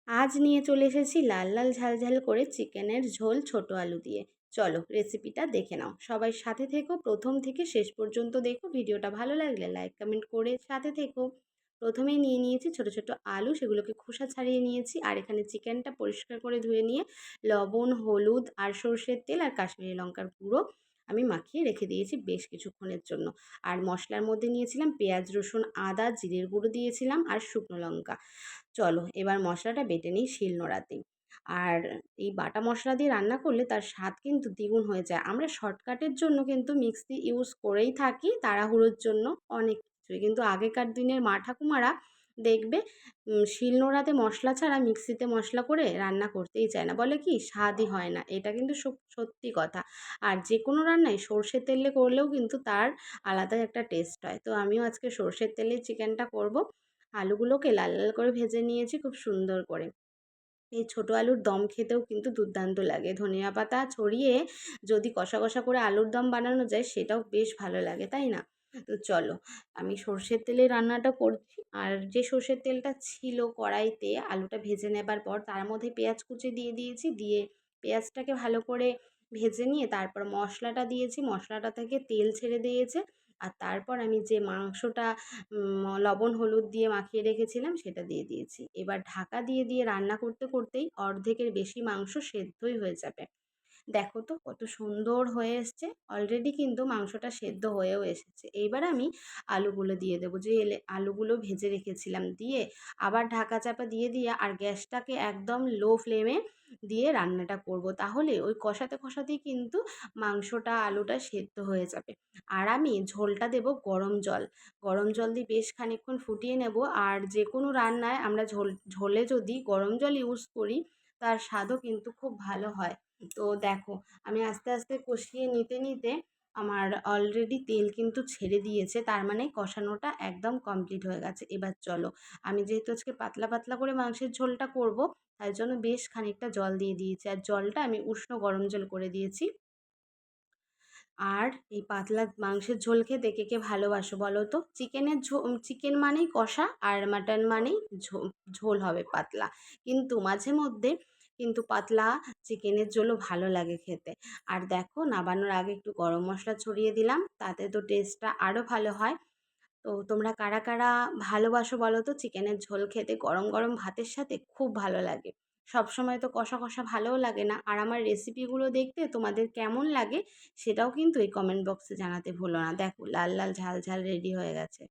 আজ নিয়ে চলে এসেছি লাল লাল ঝাল ঝাল করে চিকেনের ঝোল ছোট আলু দিয়ে। চলো রেসিপিটা দেখে নাও। সবাই সাথে থেকো, প্রথম থেকে শেষ পর্যন্ত দেখো। ভিডিওটা ভালো লাগলে লাইক কমেন্ট করে সাথে থেকো। প্রথমেই নিয়ে নিয়েছি ছোট ছোট আলু, সেগুলোকে খোসা ছাড়িয়ে নিয়েছি। আর এখানে চিকেনটা পরিষ্কার করে ধুয়ে নিয়ে লবণ, হলুদ আর সর্ষের তেল আর কাশ্মীরি লঙ্কার গুঁড়ো আমি মাখিয়ে রেখে দিয়েছি বেশ কিছুক্ষণের জন্য। আর মশলার মধ্যে নিয়েছিলাম পেঁয়াজ, রসুন, আদা, জিরের গুঁড়ো দিয়েছিলাম আর শুকনো লঙ্কা। চলো এবার মশলাটা বেটে নিই শিলনোড়াতেই। আর এই বাটা মশলা দিয়ে রান্না করলে তার স্বাদ কিন্তু দ্বিগুণ হয়ে যায়। আমরা শর্টকাটের জন্য কিন্তু মিক্সি ইউজ করেই থাকি, তাড়াহুড়োর জন্য অনেক কিছুই। কিন্তু আগেকার দিনের মা ঠাকুমারা দেখবে শিলনোড়াতে মশলা ছাড়া মিক্সিতে মশলা করে রান্না করতেই চায় না, বলে কি স্বাদই হয় না। এটা কিন্তু সত্যি কথা। আর যে কোনো রান্নায় সর্ষের তেলে করলেও কিন্তু তার আলাদা একটা টেস্ট হয়। তো আমিও আজকে সর্ষের তেলেই চিকেনটা করব। আলুগুলোকে লাল লাল করে ভেজে নিয়েছি খুব সুন্দর করে। এই ছোটো আলুর দম খেতেও কিন্তু দুর্দান্ত লাগে। ধনিয়া পাতা ছড়িয়ে যদি কষা কষা করে আলুর দম বানানো যায় সেটাও বেশ ভালো লাগে, তাই না? তো চলো আমি সর্ষের তেলে রান্নাটা করছি। আর যে সর্ষের তেলটা ছিল কড়াইতে আলুটা ভেজে নেবার পর তার মধ্যে পেঁয়াজ কুচি দিয়ে দিয়েছি। দিয়ে পেঁয়াজটাকে ভালো করে ভেজে নিয়ে তারপর মশলাটা দিয়েছি। মশলাটা থেকে তেল ছেড়ে দিয়েছে। আর তারপর আমি যে মাংসটা লবণ হলুদ দিয়ে মাখিয়ে রেখেছিলাম সেটা দিয়ে দিয়েছি। এবার ঢাকা দিয়ে দিয়ে রান্না করতে করতেই অর্ধেকের বেশি মাংস সেদ্ধই হয়ে যাবে। দেখো তো কত সুন্দর হয়ে এসছে। অলরেডি কিন্তু মাংসটা সেদ্ধ হয়েও এসেছে। এইবার আমি আলুগুলো দিয়ে দেবো, যে আলুগুলো ভেজে রেখেছিলাম। দিয়ে আবার ঢাকা চাপা দিয়ে দিয়ে আর গ্যাসটাকে একদম লো ফ্লেমে দিয়ে রান্নাটা করব। তাহলে ওই কষাতে কষাতেই কিন্তু মাংসটা আলুটা সেদ্ধ হয়ে যাবে। আর আমি ঝোলটা দেব গরম জল। গরম জল দিয়ে বেশ খানিকক্ষণ ফুটিয়ে নেব। আর যে কোনো রান্নায় আমরা ঝোলে যদি গরম জল ইউজ করি তার স্বাদও কিন্তু খুব ভালো হয়। তো দেখো আমি আস্তে আস্তে কষিয়ে নিতে নিতে আমার অলরেডি তেল কিন্তু ছেড়ে দিয়েছে, তার মানে কষানোটা একদম কমপ্লিট হয়ে গেছে। এবার চলো আমি যেহেতু আজকে পাতলা পাতলা করে মাংসের ঝোলটা করব, তাই জন্য বেশ খানিকটা জল দিয়ে দিয়েছি। আর জলটা আমি উষ্ণ গরম জল করে দিয়েছি। আর এই পাতলা মাংসের ঝোল খেতে কে কে ভালোবাসো বলো তো? চিকেন মানেই কষা আর মাটন মানেই ঝোল হবে পাতলা। কিন্তু মাঝে মধ্যে কিন্তু পাতলা চিকেনের ঝোলও ভালো লাগে খেতে। আর দেখো নামানোর আগে একটু গরম মশলা ছড়িয়ে দিলাম, তাতে তো টেস্টটা আরও ভালো হয়। তো তোমরা কারা কারা ভালোবাসো বলো তো চিকেনের ঝোল খেতে? গরম গরম ভাতের সাথে খুব ভালো লাগে। সব সময় তো কষা কষা ভালোও লাগে না। আর আমার রেসিপিগুলো দেখতে তোমাদের কেমন লাগে সেটাও কিন্তু এই কমেন্ট বক্সে জানাতে ভুলো না। দেখো লাল লাল ঝাল ঝাল রেডি হয়ে গেছে।